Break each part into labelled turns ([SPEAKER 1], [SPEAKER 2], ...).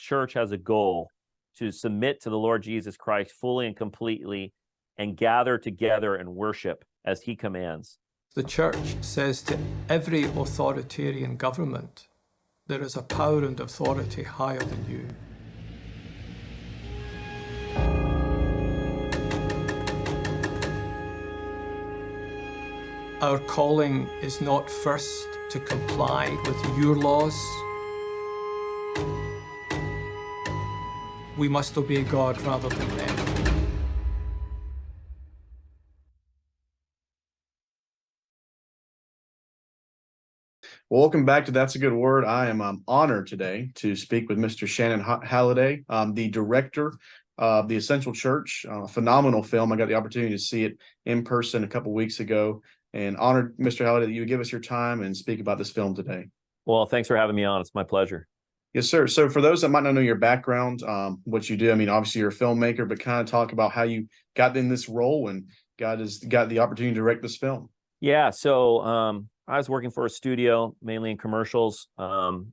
[SPEAKER 1] church has a goal to submit to the Lord Jesus Christ fully and completely and gather together and worship as he commands.
[SPEAKER 2] The church says to every authoritarian government, there is a power and authority higher than you. Our calling is not first to comply with your laws. We must obey God rather than men.
[SPEAKER 3] Welcome back to That's a Good Word. I am honored today to speak with Mr. Shannon Halliday, the director of The Essential Church. Phenomenal film. I got the opportunity to see it in person a couple weeks ago, and honored, Mr. Halliday, that you would give us your time and speak about this film today.
[SPEAKER 1] Well, thanks for having me on. It's my pleasure.
[SPEAKER 3] Yes, sir. So for those that might not know your background, what you do, I mean, obviously you're a filmmaker, but kind of talk about how you got in this role and got the opportunity to direct this film.
[SPEAKER 1] Yeah, so I was working for a studio, mainly in commercials, and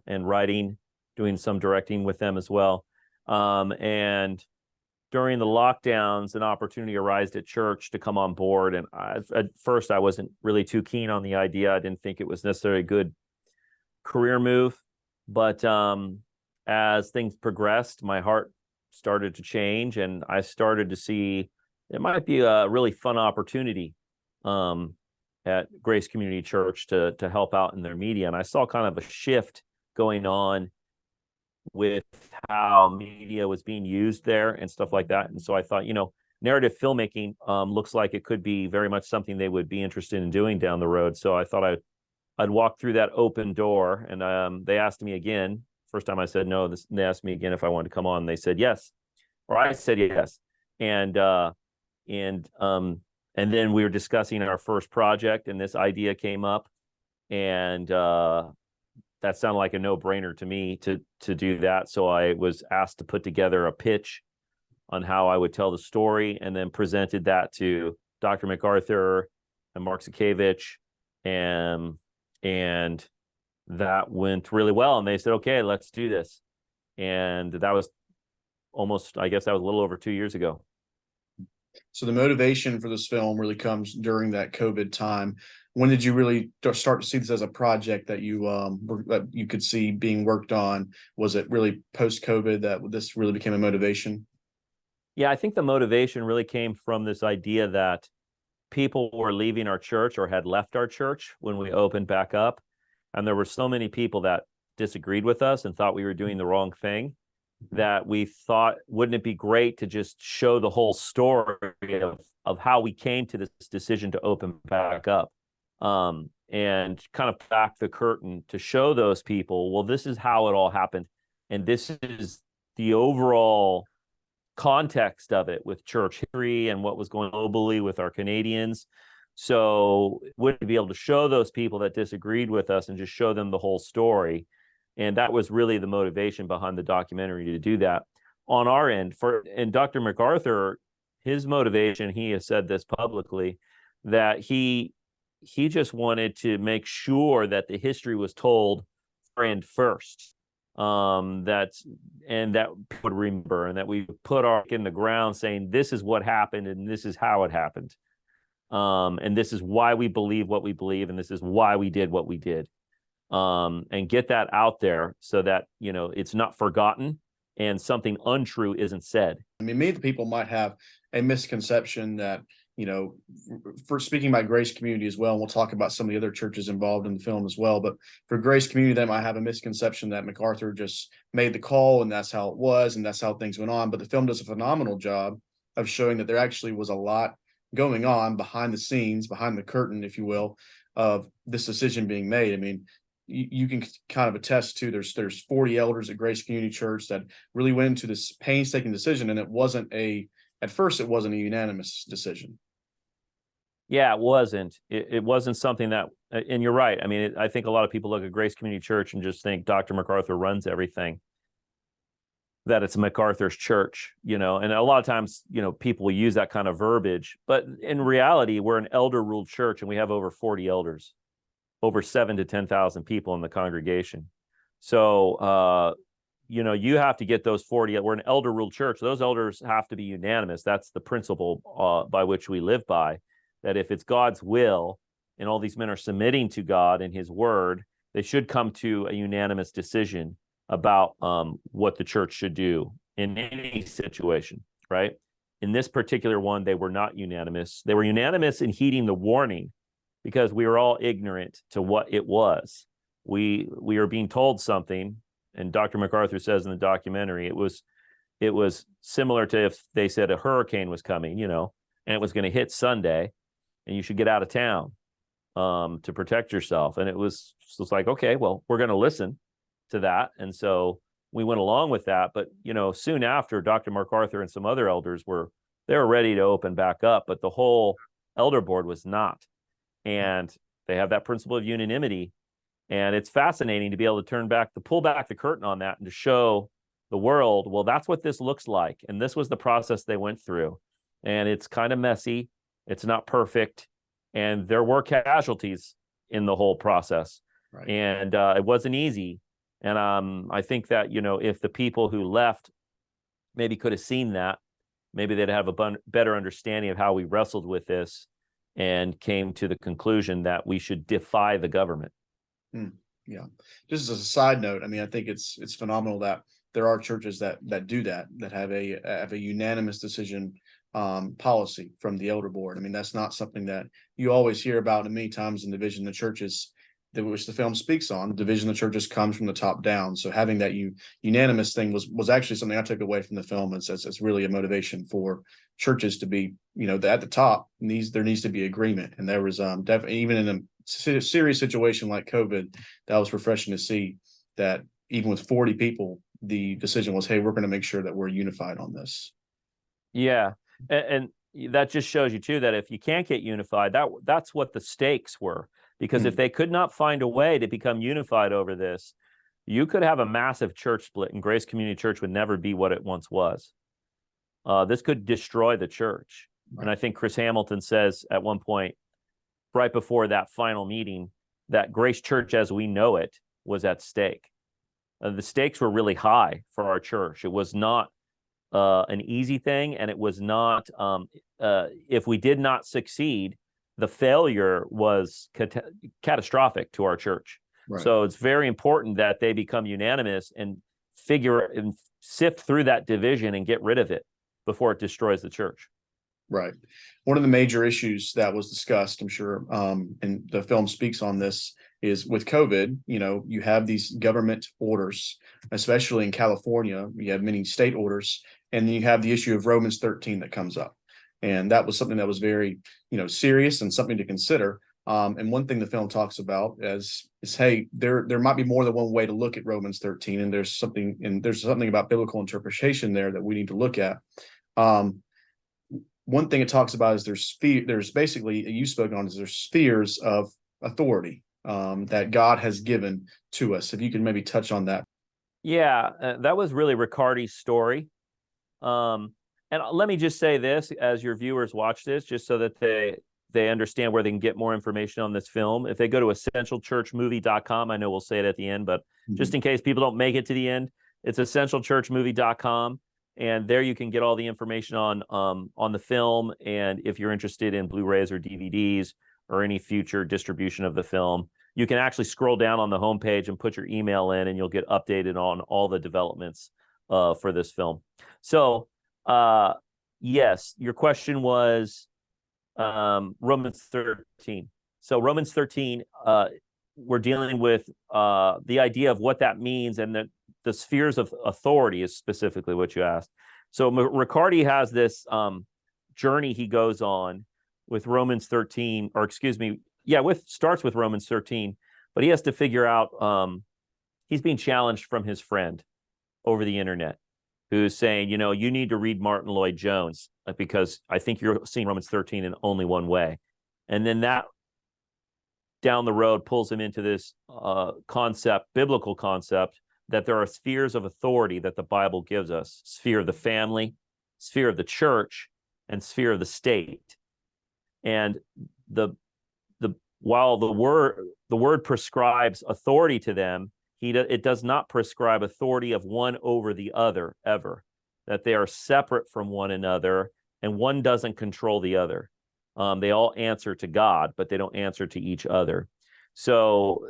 [SPEAKER 1] writing, doing some directing with them as well. And during the lockdowns, an opportunity arose at church to come on board. And at first, I wasn't really too keen on the idea. I didn't think it was necessarily a good career move. But as things progressed, my heart started to change, and I started to see it might be a really fun opportunity at Grace Community Church to help out in their media. And I saw kind of a shift going on with how media was being used there and stuff like that. And so I thought, narrative filmmaking looks like it could be very much something they would be interested in doing down the road. So I thought I'd walk through that open door, and they asked me again. First time I said no. They asked me again if I wanted to come on. They said yes, or I said yes. And then we were discussing our first project, and this idea came up, and that sounded like a no-brainer to me to do that. So I was asked to put together a pitch on how I would tell the story, and then presented that to Dr. MacArthur and Mark Zakevich, and that went really well. And they said, okay, let's do this. And that was I guess that was a little over 2 years ago.
[SPEAKER 3] So the motivation for this film really comes during that COVID time. When did you really start to see this as a project that you could see being worked on? Was it really post-COVID that this really became a motivation?
[SPEAKER 1] Yeah, I think the motivation really came from this idea that people were leaving our church or had left our church when we opened back up. And there were so many people that disagreed with us and thought we were doing the wrong thing, that we thought, wouldn't it be great to just show the whole story of how we came to this decision to open back up, and kind of back the curtain to show those people, well, this is how it all happened. And this is the overall context of it with church history and what was going on globally with our Canadians. So wouldn't be able to show those people that disagreed with us and just show them the whole story. And that was really the motivation behind the documentary, to do that. On our end, and Dr. MacArthur, his motivation, he has said this publicly, that he just wanted to make sure that the history was told first, that people would remember, and that we put our in the ground saying, this is what happened and this is how it happened, and this is why we believe what we believe, and this is why we did what we did. And get that out there so that, it's not forgotten and something untrue isn't said.
[SPEAKER 3] I mean, the people might have a misconception that, for speaking by Grace Community as well, and we'll talk about some of the other churches involved in the film as well, but for Grace Community, they might have a misconception that MacArthur just made the call and that's how it was and that's how things went on. But the film does a phenomenal job of showing that there actually was a lot going on behind the scenes, behind the curtain, if you will, of this decision being made. I mean, you can kind of attest to there's 40 elders at Grace Community Church that really went into this painstaking decision, and at first it wasn't a unanimous decision.
[SPEAKER 1] Yeah, it wasn't. It wasn't something that, and you're right. I mean, I think a lot of people look at Grace Community Church and just think Dr. MacArthur runs everything, that it's MacArthur's church, and a lot of times, people will use that kind of verbiage, but in reality, we're an elder-ruled church, and we have over 40 elders. Over 7,000 to 10,000 people in the congregation. So you have to get those 40. We're an elder ruled church. Those elders have to be unanimous. That's the principle by which we live by, that if it's God's will and all these men are submitting to God and his word, they should come to a unanimous decision about what the church should do in any situation, right? In this particular one, they were not unanimous. They were unanimous in heeding the warning because we were all ignorant to what it was. We are being told something, and Dr. MacArthur says in the documentary, it was similar to if they said a hurricane was coming, and it was going to hit Sunday, and you should get out of town to protect yourself. And it was like, okay, well, we're going to listen to that. And so we went along with that. But, soon after, Dr. MacArthur and some other elders were ready to open back up, but the whole elder board was not. And they have that principle of unanimity. And it's fascinating to be able to pull back the curtain on that and to show the world, well, that's what this looks like. And this was the process they went through. And it's kind of messy. It's not perfect. And there were casualties in the whole process.
[SPEAKER 3] Right.
[SPEAKER 1] And it wasn't easy. And I think that, if the people who left maybe could have seen that, maybe they'd have a better understanding of how we wrestled with this and came to the conclusion that we should defy the government.
[SPEAKER 3] Yeah. Just as a side note, I mean, I think it's phenomenal that there are churches that do that have a unanimous decision policy from the elder board. I mean, that's not something that you always hear about, and many times in division of churches, which the film speaks on, division of churches comes from the top down. So having that unanimous thing was actually something I took away from the film. It's really a motivation for churches to be, at the top. There needs to be agreement, and there was definitely, even in a serious situation like COVID, that was refreshing to see that even with 40 people, the decision was, hey, we're going to make sure that we're unified on this.
[SPEAKER 1] Yeah. And that just shows you too, that if you can't get unified, that's what the stakes were, because if they could not find a way to become unified over this, you could have a massive church split, and Grace Community Church would never be what it once was. This could destroy the church. Right. And I think Chris Hamilton says at one point, right before that final meeting, that Grace Church as we know it was at stake. The stakes were really high for our church. It was not an easy thing, and it was not, if we did not succeed, the failure was catastrophic to our church. Right. So it's very important that they become unanimous and sift through that division and get rid of it before it destroys the church.
[SPEAKER 3] Right. One of the major issues that was discussed, I'm sure, and the film speaks on this, is with COVID, you have these government orders, especially in California. You have many state orders, and then you have the issue of Romans 13 that comes up. And that was something that was very, serious and something to consider. And one thing the film talks about is hey, there might be more than one way to look at Romans 13, and there's something about biblical interpretation there that we need to look at. One thing it talks about is there's basically, you spoke on, is there's spheres of authority that God has given to us. If you can maybe touch on that.
[SPEAKER 1] Yeah, that was really Riccardi's story. And let me just say this as your viewers watch this, just so that they understand where they can get more information on this film. If they go to essentialchurchmovie.com, I know we'll say it at the end, but just in case people don't make it to the end, it's essentialchurchmovie.com. And there you can get all the information on the film. And if you're interested in Blu-rays or DVDs or any future distribution of the film, you can actually scroll down on the homepage and put your email in, and you'll get updated on all the developments for this film. So, yes, your question was Romans 13. So Romans 13, we're dealing with the idea of what that means, and the spheres of authority is specifically what you asked. So Riccardi has this journey he goes on with Romans 13, or excuse me, starts with Romans 13, but he has to figure out, he's being challenged from his friend over the internet, who's saying, you need to read Martin Lloyd-Jones because I think you're seeing Romans 13 in only one way. And then that down the road pulls him into this biblical concept, that there are spheres of authority that the Bible gives us: sphere of the family, sphere of the church, and sphere of the state. And while the word prescribes authority to them, It does not prescribe authority of one over the other ever, that they are separate from one another and one doesn't control the other. They all answer to God, but they don't answer to each other. So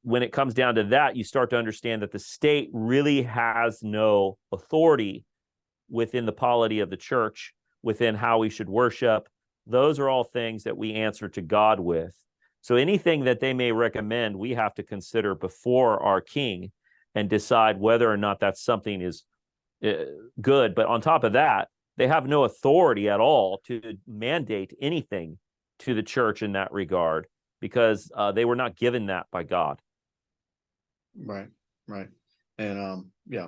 [SPEAKER 1] when it comes down to that, you start to understand that the state really has no authority within the polity of the church, within how we should worship. Those are all things that we answer to God with. So anything that they may recommend, we have to consider before our king and decide whether or not that's something is good. But on top of that, they have no authority at all to mandate anything to the church in that regard, because they were not given that by God.
[SPEAKER 3] Right. And yeah,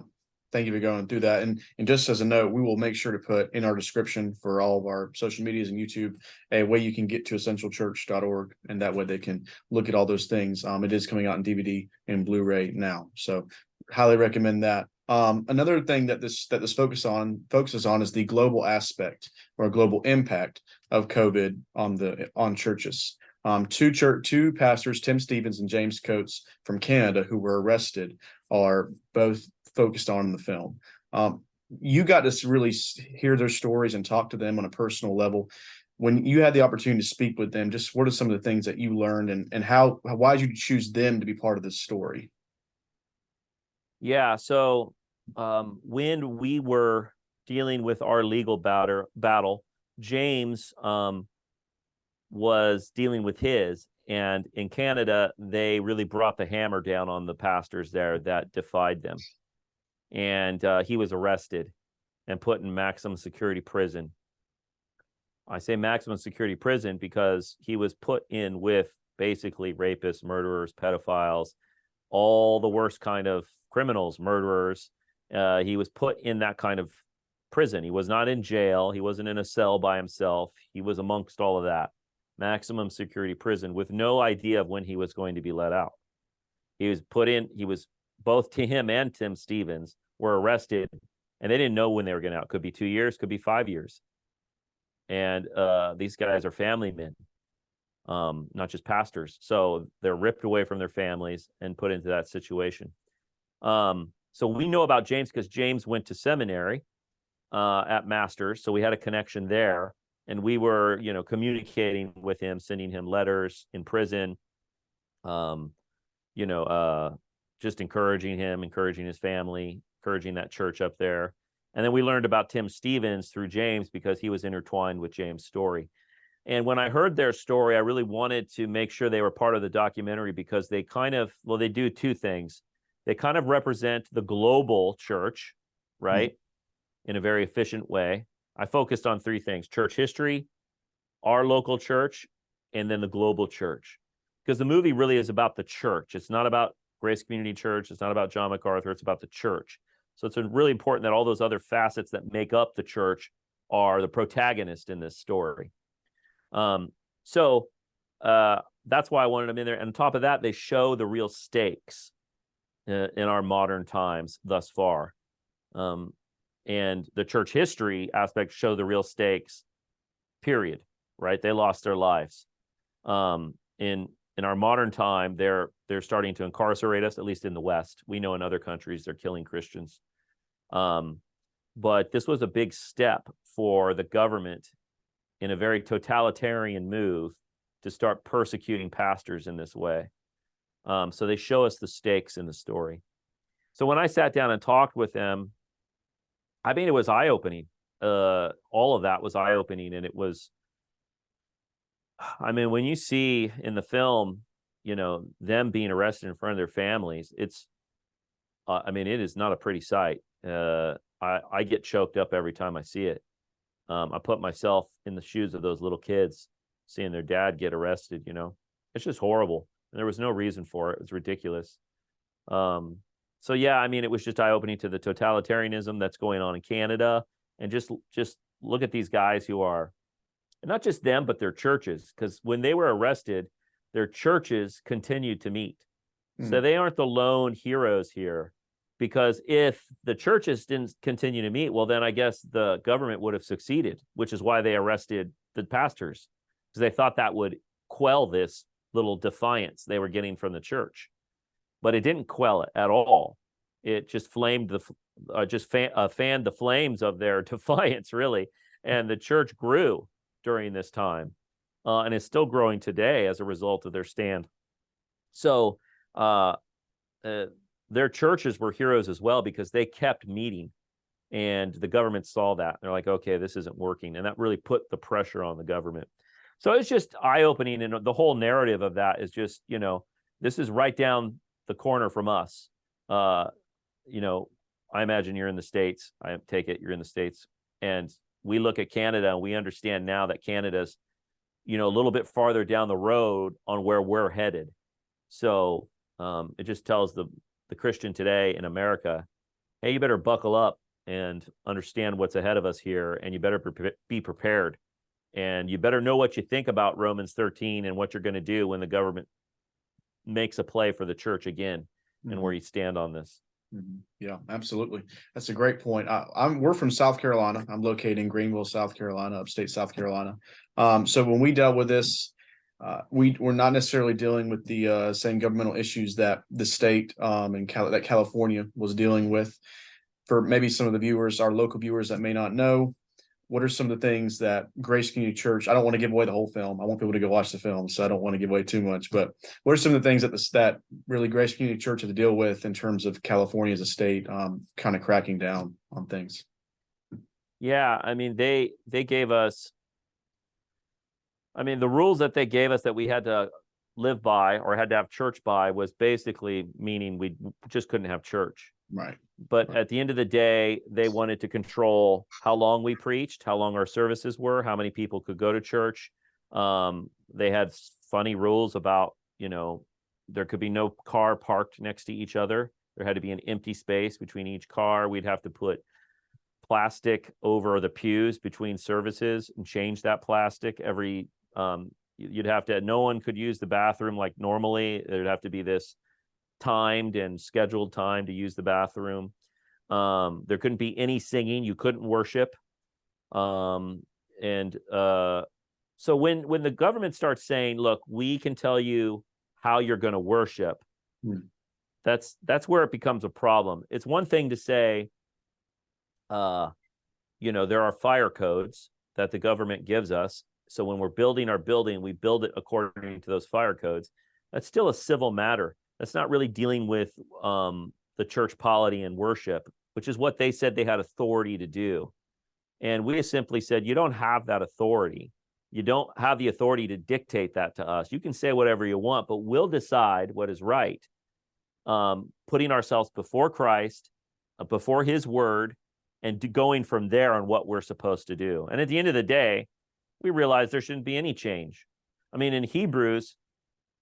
[SPEAKER 3] thank you for going through that. And just as a note, we will make sure to put in our description for all of our social medias and YouTube a way you can get to essentialchurch.org, and that way they can look at all those things. It is coming out in DVD and Blu-ray now, so highly recommend that. Another thing that this focuses on is the global aspect or global impact of COVID on churches. Two pastors, Tim Stevens and James Coates from Canada, who were arrested, are both focused on in the film. You got to really hear their stories and talk to them on a personal level. When you had the opportunity to speak with them, just what are some of the things that you learned, and why did you choose them to be part of this story?
[SPEAKER 1] Yeah, so when we were dealing with our legal battle, James was dealing with his, and in Canada, they really brought the hammer down on the pastors there that defied them. And he was arrested and put in maximum security prison. I say maximum security prison because he was put in with basically rapists, murderers, pedophiles, all the worst kind of criminals, murderers. He was put in that kind of prison. He was not in jail. He wasn't in a cell by himself. He was amongst all of that. Maximum security prison with no idea of when he was going to be let out. He was both him and Tim Stevens were arrested, and they didn't know when they were getting out. Could be 2 years, could be 5 years. And these guys are family men, not just pastors. So they're ripped away from their families and put into that situation. So we know about James because James went to seminary at Masters. So we had a connection there. And we were, communicating with him, sending him letters in prison, just encouraging him, encouraging his family, encouraging that church up there. And then we learned about Tim Stevens through James because he was intertwined with James' story. And when I heard their story, I really wanted to make sure they were part of the documentary because they they do two things. They kind of represent the global church, right, in a very efficient way. I focused on three things: church history, our local church, and then the global church. Because the movie really is about the church. It's not about Grace Community Church. It's not about John MacArthur. It's about the church. So it's really important that all those other facets that make up the church are the protagonist in this story. So that's why I wanted them in there. And on top of that, they show the real stakes in our modern times thus far. And the church history aspect show the real stakes, period, right? They lost their lives. In our modern time, they're starting to incarcerate us, at least in the West. We know in other countries they're killing Christians. But this was a big step for the government in a very totalitarian move to start persecuting pastors in this way. So they show us the stakes in the story. So when I sat down and talked with them, I mean, it was eye-opening. All of that was eye-opening. And it was, I mean, when you see in the film, them being arrested in front of their families, it's, it is not a pretty sight. I get choked up every time I see it. I put myself in the shoes of those little kids, seeing their dad get arrested, It's just horrible. And there was no reason for it. It was ridiculous. So yeah, it was just eye-opening to the totalitarianism that's going on in Canada, and just look at these guys who are, and not just them, but their churches, because when they were arrested, their churches continued to meet. So they aren't the lone heroes here, because if the churches didn't continue to meet, well, then I guess the government would have succeeded, which is why they arrested the pastors, because they thought that would quell this little defiance they were getting from the church. but it didn't quell it at all. It just fanned the flames of their defiance, really. And the church grew during this time, and is still growing today as a result of their stand. So their churches were heroes as well, because they kept meeting, and the government saw that. They're like, okay, this isn't working. And that really put the pressure on the government. So it's just eye-opening. And the whole narrative of that is just, this is right down the corner from us. I imagine you're in the States. I take it you're in the States. And we look at Canada, and we understand now that Canada's, a little bit farther down the road on where we're headed. So it just tells the Christian today in America, hey, you better buckle up and understand what's ahead of us here, and you better be prepared. And you better know what you think about Romans 13 and what you're going to do when the government makes a play for the church again, and where you stand on this.
[SPEAKER 3] Yeah, absolutely. That's a great point. We're from South Carolina. I'm located in Greenville, South Carolina, upstate South Carolina. So when we dealt with this, we're not necessarily dealing with the same governmental issues that the state that California was dealing with. For maybe some of the viewers, our local viewers that may not know, what are some of the things that Grace Community Church, I don't want to give away the whole film. I want people to go watch the film, so I don't want to give away too much. But what are some of the things that really Grace Community Church had to deal with in terms of California as a state kind of cracking down on things?
[SPEAKER 1] Yeah, I mean, they gave us, the rules that they gave us that we had to live by or had to have church by was basically meaning we just couldn't have church.
[SPEAKER 3] Right.
[SPEAKER 1] But at the end of the day, they wanted to control how long we preached, how long our services were, how many people could go to church. They had funny rules about, there could be no car parked next to each other. There had to be an empty space between each car. We'd have to put plastic over the pews between services and change that plastic every, no one could use the bathroom like normally. There'd have to be this timed and scheduled time to use the bathroom. There couldn't be any singing. You couldn't worship. So when the government starts saying, look, we can tell you how you're going to worship, that's where it becomes a problem. It's one thing to say, there are fire codes that the government gives us. So when we're building our building, we build it according to those fire codes. That's still a civil matter. That's not really dealing with the church polity and worship, which is what they said they had authority to do. And we simply said, you don't have that authority. You don't have the authority to dictate that to us. You can say whatever you want, but we'll decide what is right. Putting ourselves before Christ, before his word, and going from there on what we're supposed to do. And at the end of the day, we realize there shouldn't be any change. In Hebrews,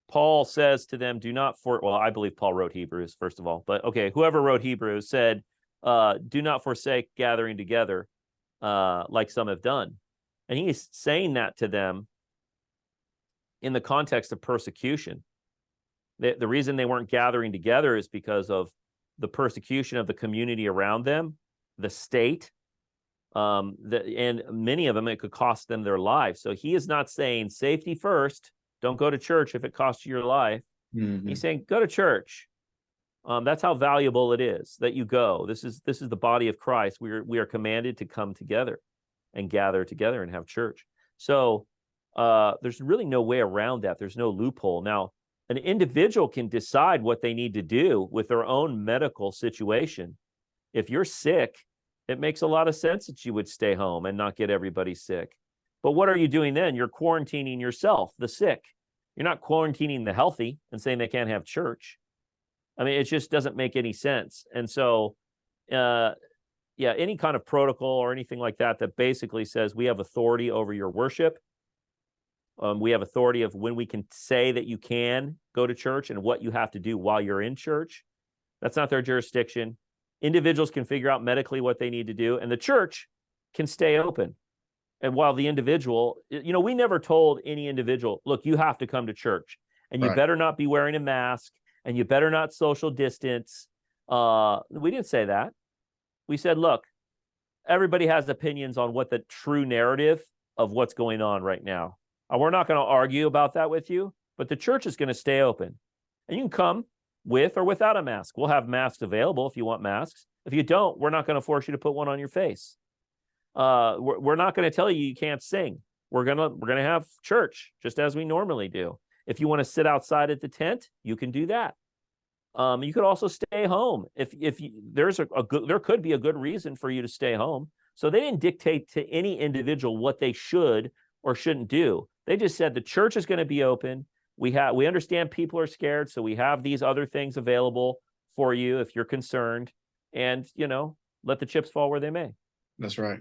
[SPEAKER 1] Paul says to them, I believe Paul wrote Hebrews, first of all, but okay, whoever wrote Hebrews said, do not forsake gathering together like some have done. And he's saying that to them in the context of persecution. The reason they weren't gathering together is because of the persecution of the community around them, the state, and many of them, it could cost them their lives. So he is not saying safety first. Don't go to church if it costs you your life. He's saying, go to church. That's how valuable it is that you go. This is the body of Christ. We are commanded to come together and gather together and have church. So there's really no way around that. There's no loophole. Now, an individual can decide what they need to do with their own medical situation. If you're sick, it makes a lot of sense that you would stay home and not get everybody sick. But what are you doing then? You're quarantining yourself, the sick. You're not quarantining the healthy and saying they can't have church. It just doesn't make any sense. And so, any kind of protocol or anything like that basically says we have authority over your worship. We have authority of when we can say that you can go to church and what you have to do while you're in church. That's not their jurisdiction. Individuals can figure out medically what they need to do, and the church can stay open. And while the individual, we never told any individual, look, you have to come to church and you better not be wearing a mask and you better not social distance. We didn't say that. We said, look, everybody has opinions on what the true narrative of what's going on right now. And we're not going to argue about that with you, but the church is going to stay open. And you can come with or without a mask. We'll have masks available if you want masks. If you don't, we're not going to force you to put one on your face. We're not going to tell you can't sing. We're gonna have church just as we normally do. If you want to sit outside at the tent, you can do that. You could also stay home if there could be a good reason for you to stay home. So they didn't dictate to any individual what they should or shouldn't do. They just said the church is going to be open. We understand people are scared, so we have these other things available for you if you're concerned, and let the chips fall where they may.
[SPEAKER 3] That's right.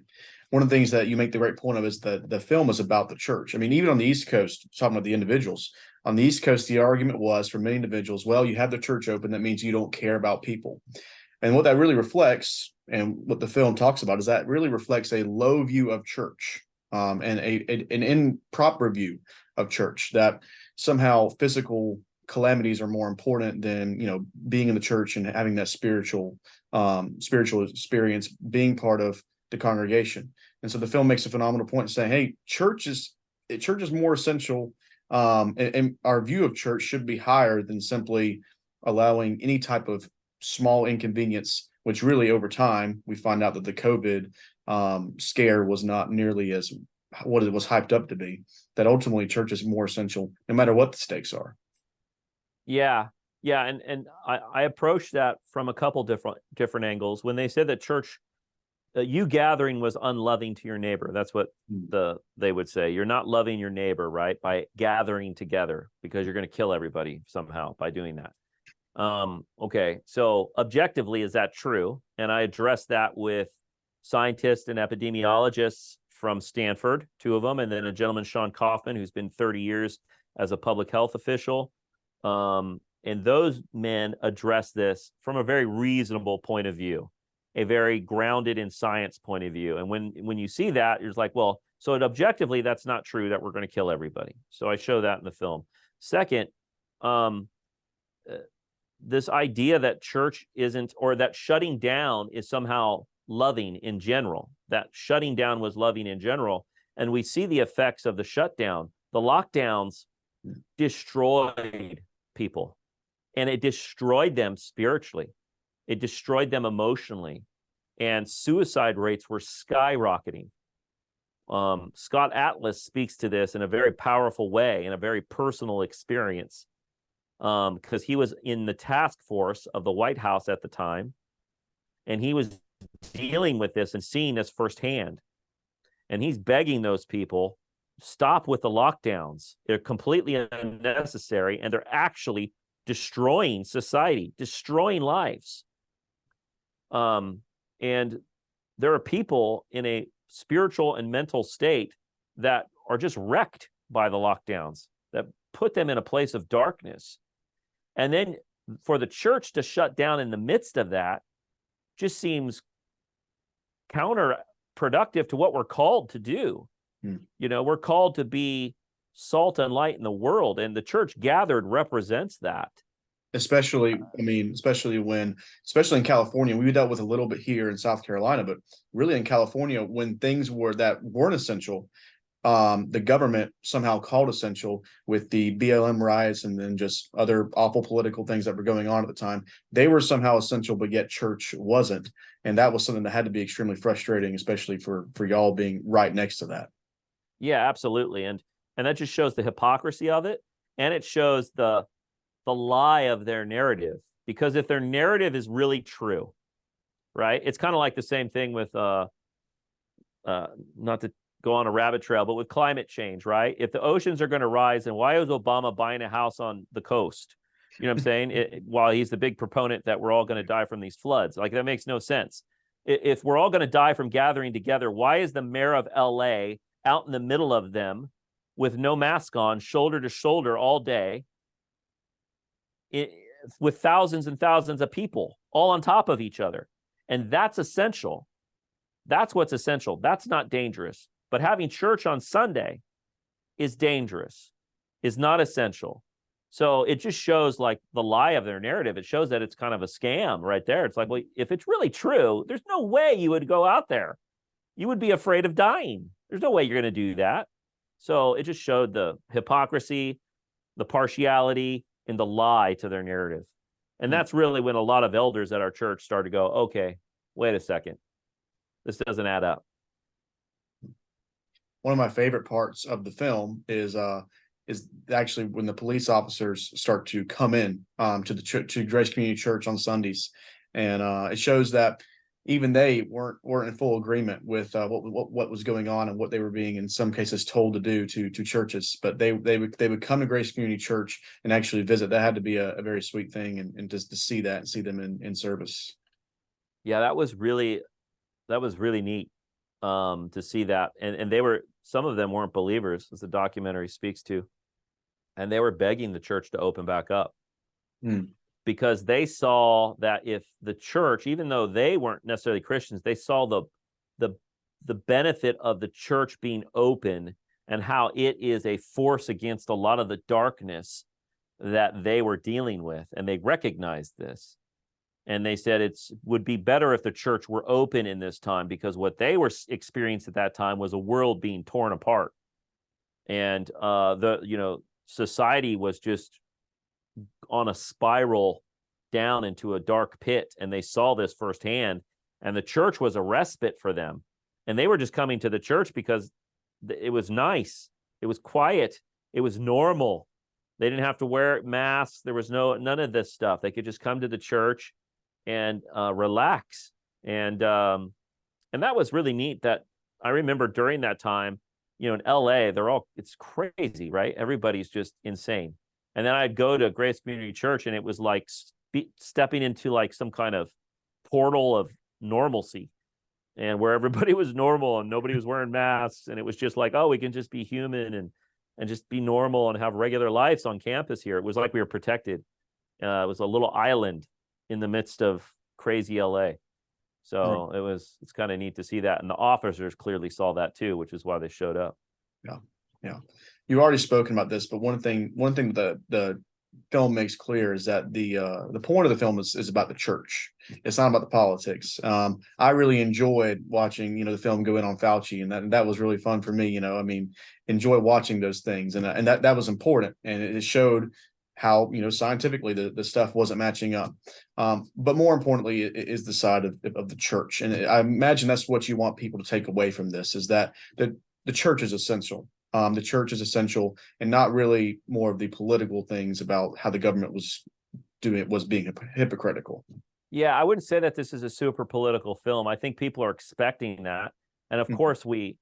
[SPEAKER 3] One of the things that you make the great point of is that the film is about the church. I mean, even on the East Coast, talking about the individuals, on the East Coast, the argument was for many individuals, well, you have the church open, that means you don't care about people. And what that really reflects, and what the film talks about, is that really reflects a low view of church, and an improper view of church, that somehow physical calamities are more important than being in the church and having that spiritual experience, being part of the congregation. And so the film makes a phenomenal point saying, hey, church is more essential, and our view of church should be higher than simply allowing any type of small inconvenience, which really over time we find out that the COVID scare was not nearly as what it was hyped up to be, that ultimately church is more essential no matter what the stakes are.
[SPEAKER 1] Yeah. And I approached that from a couple different angles. When they said that church, you gathering was unloving to your neighbor. That's what they would say. You're not loving your neighbor, right? By gathering together, because you're going to kill everybody somehow by doing that. Okay. So objectively, is that true? And I addressed that with scientists and epidemiologists from Stanford, 2 of them, and then a gentleman, Sean Kaufman, who's been 30 years as a public health official. And those men address this from a very reasonable point of view, a very grounded in science point of view. And when you see that, you're like, well, so objectively, that's not true that we're going to kill everybody. So I show that in the film. Second, this idea that church isn't, or that shutting down is somehow loving in general, that shutting down was loving in general. And we see the effects of the shutdown. The lockdowns destroyed people, and it destroyed them spiritually. It destroyed them emotionally, and suicide rates were skyrocketing. Scott Atlas speaks to this in a very powerful way, in a very personal experience, because he was in the task force of the White House at the time, and he was dealing with this and seeing this firsthand. And he's begging those people, stop with the lockdowns. They're completely unnecessary, and they're actually destroying society, destroying lives. And there are people in a spiritual and mental state that are just wrecked by the lockdowns, that put them in a place of darkness. And then for the church to shut down in the midst of that just seems counterproductive to what we're called to do. We're called to be salt and light in the world, and the church gathered represents that.
[SPEAKER 3] Especially in California, we dealt with a little bit here in South Carolina, but really in California, when things weren't essential, the government somehow called essential with the BLM riots and then just other awful political things that were going on at the time. They were somehow essential, but yet church wasn't. And that was something that had to be extremely frustrating, especially for y'all being right next to that.
[SPEAKER 1] Yeah, absolutely. And that just shows the hypocrisy of it. And it shows the lie of their narrative, because if their narrative is really true, right? It's kind of like the same thing with, not to go on a rabbit trail, but with climate change, right? If the oceans are going to rise, then why is Obama buying a house on the coast? You know what I'm saying? While he's the big proponent that we're all going to die from these floods. Like, that makes no sense. If we're all going to die from gathering together, why is the mayor of LA out in the middle of them with no mask on, shoulder to shoulder all day, with thousands and thousands of people all on top of each other? And that's essential. That's what's essential. That's not dangerous. But having church on Sunday is dangerous, is not essential. So it just shows like the lie of their narrative. It shows that it's kind of a scam right there. It's like, well, if it's really true, there's no way you would go out there. You would be afraid of dying. There's no way you're going to do that. So it just showed the hypocrisy, the partiality, and the lie to their narrative. And that's really when a lot of elders at our church started to go, okay, wait a second, this doesn't add up.
[SPEAKER 3] One of my favorite parts of the film is actually when the police officers start to come in to to Grace Community Church on Sundays, and it shows that even they weren't in full agreement with what was going on and what they were being in some cases told to do to churches. But they would come to Grace Community Church and actually visit. That had to be a very sweet thing, and just to see that and see them in service.
[SPEAKER 1] Yeah, that was really neat to see that. And they were, some of them weren't believers, as the documentary speaks to, and they were begging the church to open back up. Because they saw that if the church, even though they weren't necessarily Christians, they saw the benefit of the church being open and how it is a force against a lot of the darkness that they were dealing with. And they recognized this. And they said it would be better if the church were open in this time, because what they were experiencing at that time was a world being torn apart. And society was just on a spiral down into a dark pit, and they saw this firsthand, and the church was a respite for them. And they were just coming to the church because it was nice, it was quiet, it was normal. They didn't have to wear masks. There was none of this stuff. They could just come to the church and relax. And that was really neat. That I remember during that time, in LA, it's crazy, right? Everybody's just insane. And then I'd go to Grace Community Church, and it was like stepping into like some kind of portal of normalcy, and where everybody was normal and nobody was wearing masks. And it was just like, oh, we can just be human and just be normal and have regular lives on campus here. It was like we were protected. It was a little island in the midst of crazy LA. So it's kind of neat to see that. And the officers clearly saw that too, which is why they showed up.
[SPEAKER 3] Yeah. You've already spoken about this, but one thing the film makes clear is that the point of the film is about the church. It's not about the politics. I really enjoyed watching, the film go in on Fauci, and that was really fun for me. Enjoy watching those things, and that was important, and it showed how scientifically the stuff wasn't matching up. But more importantly, it is the side of the church, and I imagine that's what you want people to take away from this, is that the church is essential. The church is essential, and not really more of the political things about how the government was being hypocritical.
[SPEAKER 1] Yeah, I wouldn't say that this is a super political film. I think people are expecting that, and of course we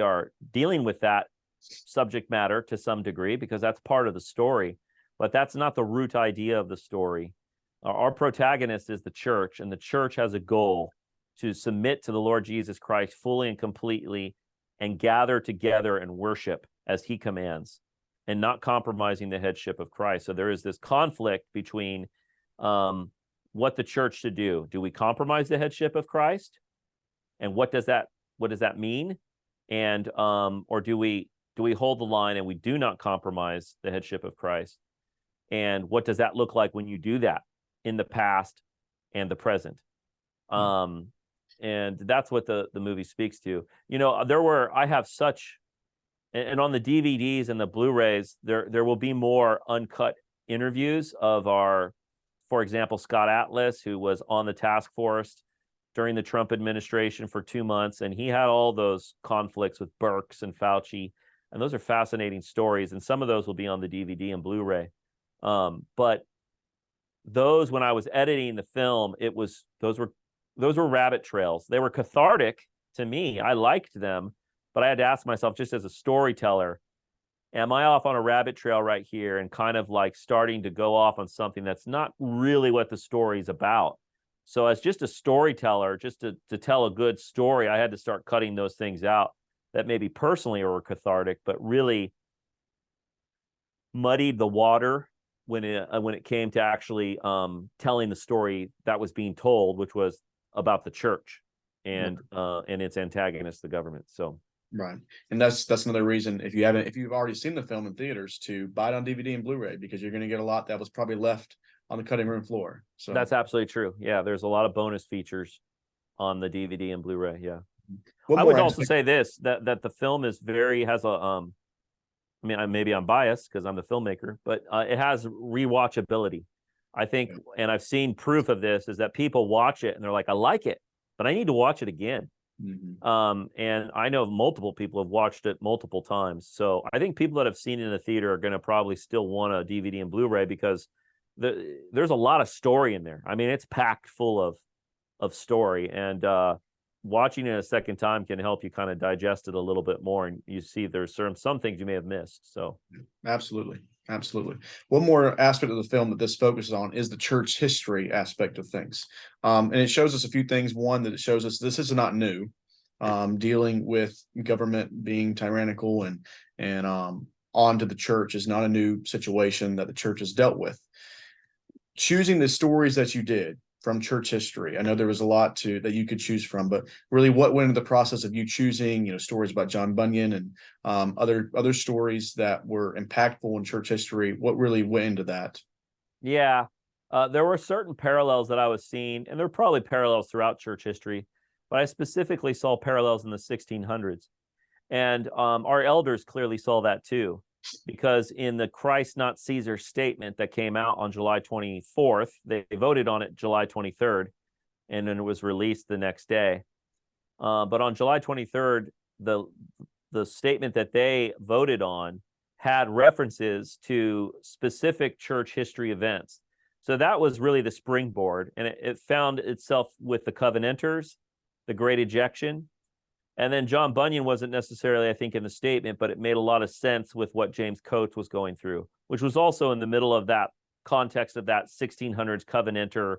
[SPEAKER 1] are dealing with that subject matter to some degree, because that's part of the story. But that's not the root idea of the story. Our protagonist is the church, and the church has a goal to submit to the Lord Jesus Christ fully and completely, and gather together and worship as he commands, and not compromising the headship of Christ. So there is this conflict between what the church should do. Do we compromise the headship of Christ? And what does that mean? And or do we hold the line and we do not compromise the headship of Christ? And what does that look like when you do that in the past and the present? And that's what the movie speaks to. I have such, and on the DVDs and the Blu-rays, there will be more uncut interviews of for example, Scott Atlas, who was on the task force during the Trump administration for 2 months, and he had all those conflicts with Birx and Fauci, and those are fascinating stories, and some of those will be on the DVD and Blu-ray. But those, when I was editing the film, those were rabbit trails. They were cathartic to me. I liked them, but I had to ask myself, just as a storyteller, am I off on a rabbit trail right here, and kind of like starting to go off on something that's not really what the story's about? So as just a storyteller, just to tell a good story, I had to start cutting those things out that maybe personally were cathartic, but really muddied the water when it came to actually telling the story that was being told, which was about the church and its antagonist, the government. So
[SPEAKER 3] right, and that's another reason, if you've already seen the film in theaters, to buy it on DVD and Blu-ray, because you're going to get a lot that was probably left on the cutting room floor. So
[SPEAKER 1] that's absolutely true. Yeah, there's a lot of bonus features on the DVD and Blu-ray. Yeah,
[SPEAKER 3] I
[SPEAKER 1] would also say this, that the film has a maybe I'm biased because I'm the filmmaker, but it has rewatchability. I think, and I've seen proof of this, is that people watch it and they're like, I like it, but I need to watch it again. And I know multiple people have watched it multiple times. So I think people that have seen it in the theater are going to probably still want a DVD and Blu-ray, because there's a lot of story in there. I mean, it's packed full of story, and watching it a second time can help you kind of digest it a little bit more, and you see there's some things you may have missed. So
[SPEAKER 3] Absolutely. Absolutely. One more aspect of the film that this focuses on is the church history aspect of things. And it shows us a few things. One, that it shows us this is not new. Dealing with government being tyrannical and onto the church is not a new situation that the church has dealt with. Choosing the stories that you did from church history, I know there was a lot that you could choose from, but really, what went into the process of you choosing, stories about John Bunyan and other stories that were impactful in church history? What really went into that?
[SPEAKER 1] yeah, there were certain parallels that I was seeing, and there are probably parallels throughout church history, but I specifically saw parallels in the 1600s. And our elders clearly saw that too, because in the Christ not Caesar statement that came out on July 24th, they voted on it July 23rd, and then it was released the next day. But on July 23rd, the statement that they voted on had references to specific church history events. So that was really the springboard, and it found itself with the Covenanters, the Great Ejection. And then John Bunyan wasn't necessarily, I think, in the statement, but it made a lot of sense with what James Coates was going through, which was also in the middle of that context of that 1600s Covenanter,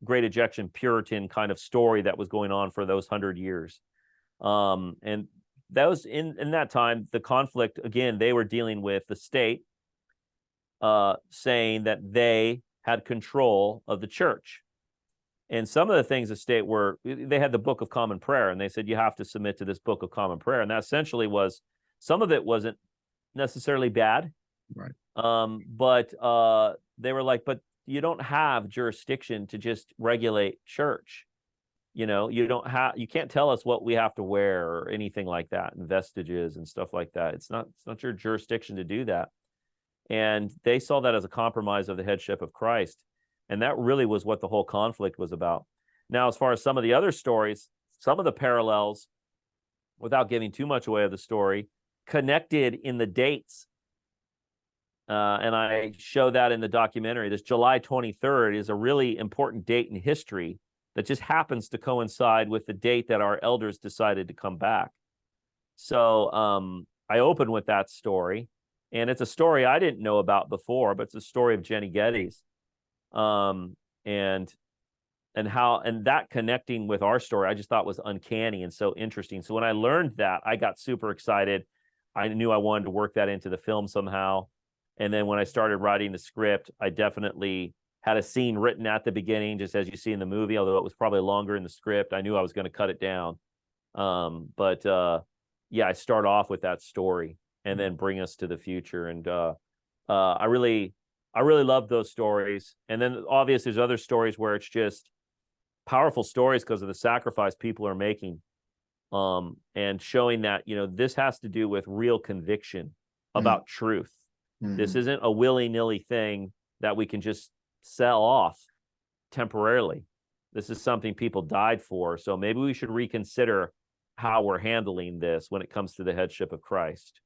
[SPEAKER 1] Great Ejection, Puritan kind of story that was going on for those 100 years. And that was in that time, the conflict, again, they were dealing with the state saying that they had control of the church. And some of the things the state they had the Book of Common Prayer, and they said, you have to submit to this Book of Common Prayer. And that essentially was, some of it wasn't necessarily bad.
[SPEAKER 3] Right.
[SPEAKER 1] But they were like, but you don't have jurisdiction to just regulate church. You can't tell us what we have to wear or anything like that, and vestiges and stuff like that. It's not your jurisdiction to do that. And they saw that as a compromise of the headship of Christ. And that really was what the whole conflict was about. Now, as far as some of the other stories, some of the parallels, without giving too much away of the story, connected in the dates. And I show that in the documentary. This July 23rd is a really important date in history that just happens to coincide with the date that our elders decided to come back. So I open with that story. And it's a story I didn't know about before, but it's a story of Jenny Geddes. And that connecting with our story, I just thought was uncanny and so interesting. So when I learned that, I got super excited. I knew I wanted to work that into the film somehow. And then when I started writing the script, I definitely had a scene written at the beginning, just as you see in the movie, although it was probably longer in the script. I knew I was going to cut it down. Yeah, I start off with that story and then bring us to the future. And I really love those stories. And then obviously there's other stories where it's just powerful stories because of the sacrifice people are making, and showing that, this has to do with real conviction about truth. This isn't a willy-nilly thing that we can just sell off temporarily. This is something people died for. So maybe we should reconsider how we're handling this when it comes to the headship of Christ.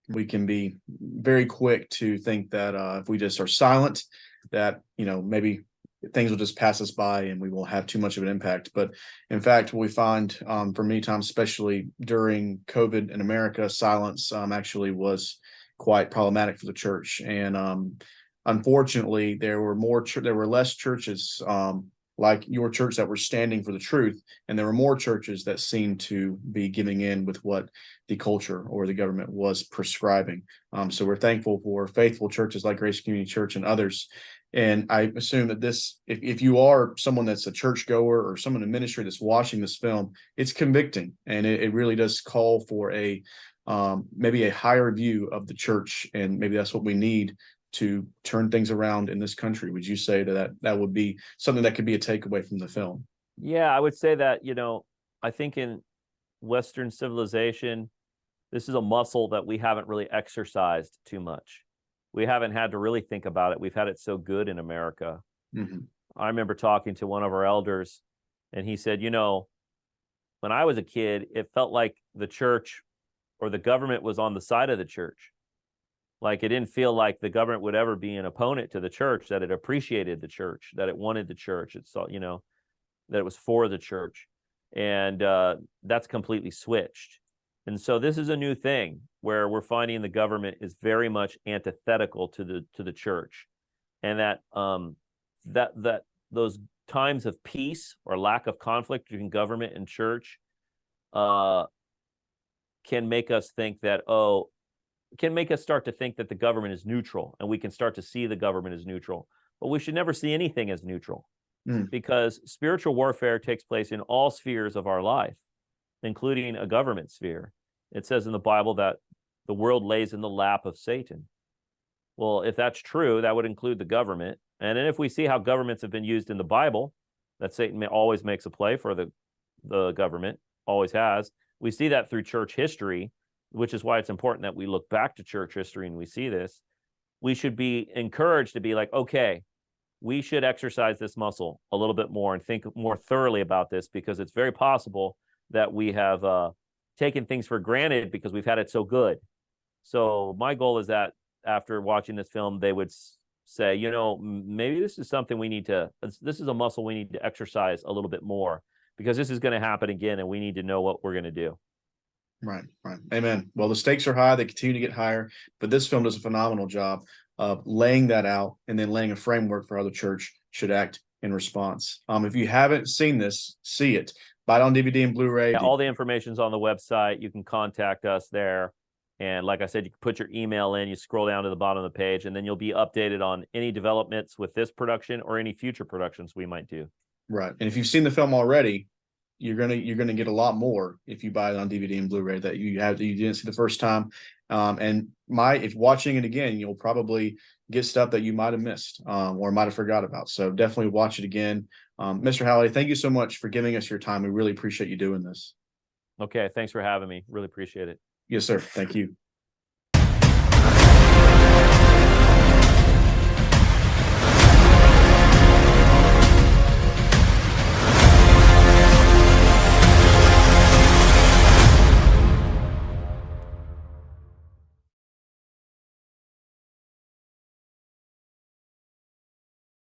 [SPEAKER 3] We can be very quick to think that if we just are silent, that maybe things will just pass us by and we won't have too much of an impact. But in fact, what we find for many times, especially during COVID in America, silence actually was quite problematic for the church. And unfortunately, there were less churches like your church that were standing for the truth, and there were more churches that seemed to be giving in with what the culture or the government was prescribing. So we're thankful for faithful churches like Grace Community Church and others. And I assume that if you are someone that's a churchgoer or someone in ministry that's watching this film, it's convicting, and it really does call for maybe a higher view of the church, and maybe that's what we need to turn things around in this country. Would you say that would be something that could be a takeaway from the film?
[SPEAKER 1] Yeah, I would say that, I think in Western civilization, this is a muscle that we haven't really exercised too much. we haven't had to really think about it. We've had it so good in America.
[SPEAKER 3] Mm-hmm.
[SPEAKER 1] I remember talking to one of our elders, and he said, you know, when I was a kid, it felt like the church or the government was on the side of the church. Like it didn't feel like the government would ever be an opponent to the church, that it appreciated the church, that it wanted the church. It saw, you know, that it was for the church. And that's completely switched. And so this is a new thing where we're finding the government is very much antithetical to the church, and that that those times of peace or lack of conflict between government and church can make us think that, can make us start to think that the government is neutral, and we can start to see the government as neutral. But we should never see anything as neutral, because spiritual warfare takes place in all spheres of our life, including a government sphere. It says in the Bible that the world lays in the lap of Satan. Well, if that's true, that would include the government. And then if we see how governments have been used in the Bible, that Satan always makes a play for the government, always has. We see that through church history, which is why it's important that we look back to church history and we see this. We should be encouraged to be like, okay, we should exercise this muscle a little bit more and think more thoroughly about this, because it's very possible that we have taken things for granted because we've had it so good. So my goal is that after watching this film, they would say, you know, maybe this is something this is a muscle we need to exercise a little bit more, because this is going to happen again and we need to know what we're going to do.
[SPEAKER 3] Right. Amen. Well, the stakes are high. They continue to get higher, but this film does a phenomenal job of laying that out and then laying a framework for how the church should act in response. If you haven't seen this, see it. Buy it on DVD and Blu-ray.
[SPEAKER 1] Yeah, all the information's on the website. You can contact us there. And like I said, you can put your email in, you scroll down to the bottom of the page, and then you'll be updated on any developments with this production or any future productions we might do.
[SPEAKER 3] Right. And if you've seen the film already, you're gonna get a lot more if you buy it on DVD and Blu-ray that you didn't see the first time. And if watching it again, you'll probably get stuff that you might have missed or might have forgot about. So definitely watch it again. Mr. Halliday, thank you so much for giving us your time. We really appreciate you doing this.
[SPEAKER 1] Okay, thanks for having me. Really appreciate it.
[SPEAKER 3] Yes, sir. Thank you.